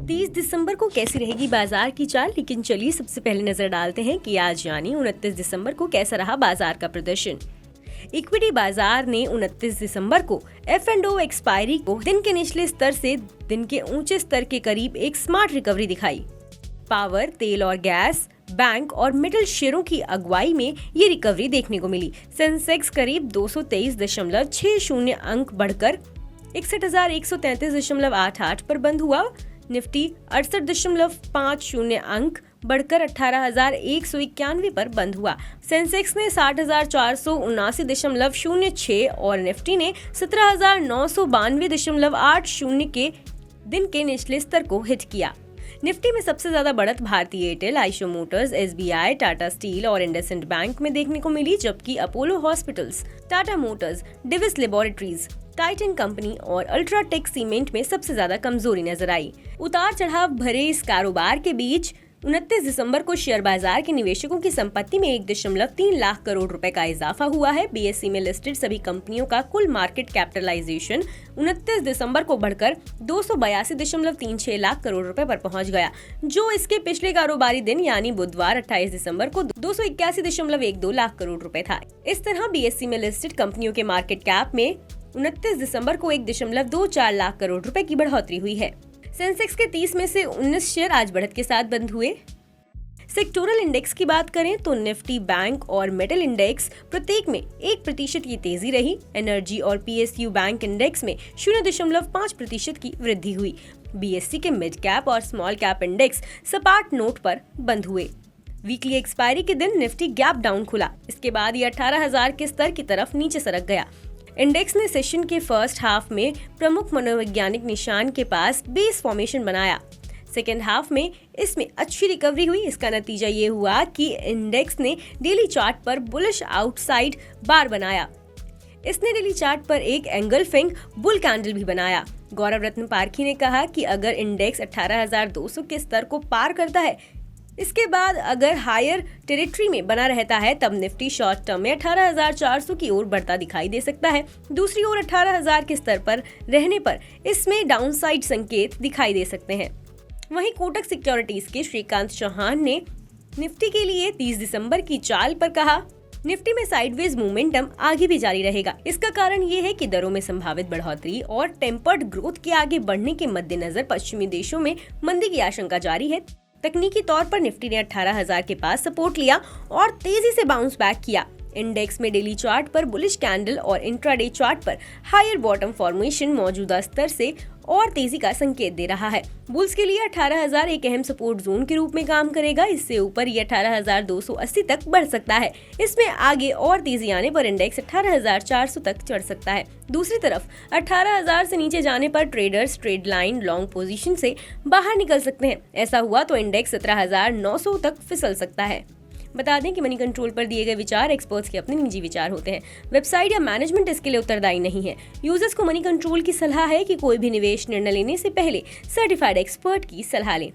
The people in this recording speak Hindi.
30 दिसंबर को कैसी रहेगी बाजार की चाल, लेकिन चलिए सबसे पहले नजर डालते हैं कि आज यानी 29 दिसंबर को कैसा रहा बाजार का प्रदर्शन। इक्विटी बाजार ने 29 दिसंबर को F&O एक्सपायरी को दिन के निचले स्तर से दिन के ऊंचे स्तर के करीब एक स्मार्ट रिकवरी दिखाई। पावर, तेल और गैस, बैंक और मेटल शेयरों की अगुवाई में ये रिकवरी देखने को मिली। सेंसेक्स करीब 223.60 अंक बढ़कर 61,133.88 पर बंद हुआ। निफ्टी 68.50 अंक बढ़कर 18,191 पर बंद हुआ। सेंसेक्स ने 60,479.06 और निफ्टी ने 17,992.80 के दिन के निचले स्तर को हिट किया। निफ्टी में सबसे ज्यादा बढ़त Bharti Airtel, Eicher Motors, SBI, Tata Steel और इंडसइंड बैंक में देखने को मिली, जबकि Apollo Hospitals, Tata Motors, Divi's Laboratories, Titan Company और अल्ट्राटेक सीमेंट में सबसे ज्यादा कमजोरी नजर आई। उतार चढ़ाव भरे इस कारोबार के बीच 29 दिसंबर को शेयर बाजार के निवेशकों की संपत्ति में 1.3 लाख करोड़ रुपए का इजाफा हुआ है। BSE में लिस्टेड सभी कंपनियों का कुल मार्केट कैपिटलाइजेशन 29 दिसंबर को बढ़कर 282.36 लाख करोड़ रुपए पर पहुंच गया, जो इसके पिछले कारोबारी दिन यानी बुधवार 28 दिसंबर को 281.12 लाख करोड़ रुपए था। इस तरह BSE में लिस्टेड कंपनियों के मार्केट कैप में 29 दिसंबर को 1.24 लाख करोड़ रुपए की बढ़ोतरी हुई है। सेंसेक्स के 30 में से 19 शेयर आज बढ़त के साथ बंद हुए। सेक्टोरल इंडेक्स की बात करें तो निफ्टी, बैंक और मेटल इंडेक्स प्रत्येक में 1% की तेजी रही। एनर्जी और PSU बैंक इंडेक्स में 0.5% की वृद्धि हुई। BSE के मिड कैप और स्मॉल कैप इंडेक्स सपाट नोट पर बंद हुए। वीकली एक्सपायरी के दिन निफ्टी गैप डाउन खुला। इसके बाद ये 18,000 के स्तर की तरफ नीचे सरक गया। इंडेक्स ने सेशन के फर्स्ट हाफ में प्रमुख मनोवैज्ञानिक निशान के पास बेस फॉर्मेशन बनाया। सेकेंड हाफ में इसमें अच्छी रिकवरी हुई। इसका नतीजा ये हुआ कि इंडेक्स ने डेली चार्ट पर बुलिश आउटसाइड बार बनाया। इसने डेली चार्ट पर एक एंगल्फिंग बुल कैंडल भी बनाया। गौरव रत्न पारखी ने कहा कि अगर इंडेक्स 18,200 के स्तर को पार करता है, इसके बाद अगर हायर टेरिटरी में बना रहता है, तब निफ्टी शॉर्ट टर्म में 18,400 की ओर बढ़ता दिखाई दे सकता है। दूसरी ओर 18,000 के स्तर पर रहने पर इसमें डाउनसाइड संकेत दिखाई दे सकते हैं। वहीं कोटक सिक्योरिटीज के श्रीकांत चौहान ने निफ्टी के लिए 30 दिसंबर की चाल पर कहा, निफ्टी में साइडवेज मोमेंटम आगे भी जारी रहेगा। इसका कारण ये है कि दरों में संभावित बढ़ोतरी और टेम्पर्ड ग्रोथ के आगे बढ़ने के मद्देनजर पश्चिमी देशों में मंदी की आशंका जारी है। तकनीकी तौर पर निफ्टी ने 18,000 के पास सपोर्ट लिया और तेजी से बाउंस बैक किया। इंडेक्स में डेली चार्ट पर बुलिश कैंडल और इंट्राडे चार्ट पर हायर बॉटम फॉर्मेशन मौजूदा स्तर से और तेजी का संकेत दे रहा है। बुल्स के लिए 18,000 एक अहम सपोर्ट जोन के रूप में काम करेगा। इससे ऊपर ये 18,280 तक बढ़ सकता है। इसमें आगे और तेजी आने पर इंडेक्स 18,400 तक चढ़ सकता है। दूसरी तरफ 18,000 से नीचे जाने पर traders trade line long position से बाहर निकल सकते हैं। ऐसा हुआ तो इंडेक्स 17,900 तक फिसल सकता है। बता दें कि मनी कंट्रोल पर दिए गए विचार एक्सपर्ट्स के अपने निजी विचार होते हैं। वेबसाइट या मैनेजमेंट इसके लिए उत्तरदायी नहीं है। यूजर्स को मनी कंट्रोल की सलाह है कि कोई भी निवेश निर्णय लेने से पहले सर्टिफाइड एक्सपर्ट की सलाह लें।